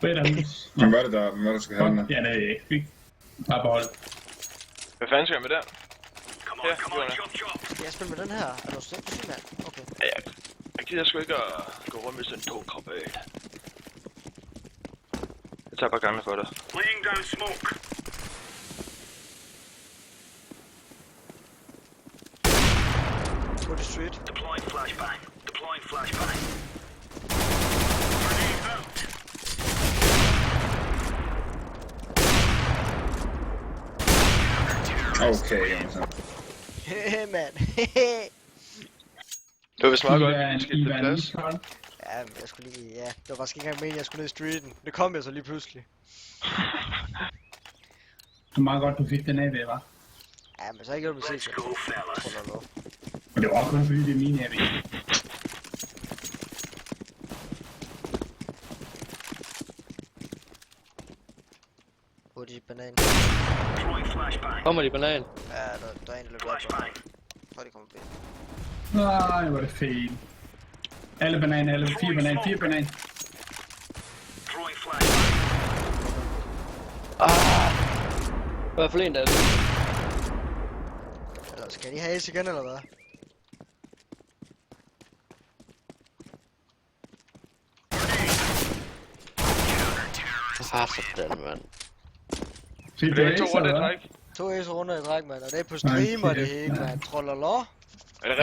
Hus. Hvem var det der skal have den? Ja, det er jeg ikke. Bare behold. Hvad fanden skal jeg med der? Ja, Skal jeg spille med den her? Er du sindssyg, mand? Okay. Ja, jeg gider sgu ikke at gå rundt med sådan en dog krop af. Jeg tager bare gange for dig. Laying down smoke. På the street. Deploying flashbang. Deploying flashbang. Grenade out. Okay, altså. Hehe, mand. Det var vist meget godt, I at vi skiftede plads. iskold. Ja, men jeg skulle lige... Ja, det var faktisk ikke engang meningen, jeg skulle ned i streeten. Det kom jeg så lige pludselig. Det var meget godt, du fik den af ved, hva'? Ja, men så ikke gjort mig Let's go, fellas. Men det var kun fordi, det er mine af ved. På de banan. Throwing flashbang. Kommer de banan? Ja, der er en, der løber op. Flashbang. Jeg tror, de kommer bag. Nej, hvor er det fedt. Alle bananer, alle 4 bananer, 4 bananer. Throwing flashbang. I hvert fald en, der er ude. Eller skal de have ace igen, eller hvad? For den, mand. Fik Det du er to ace, rundt i eller hvad? træk. 2 ace runder i træk, mand. Og det er på stream og det hele, mand. Trollolå. Er det rigtigt?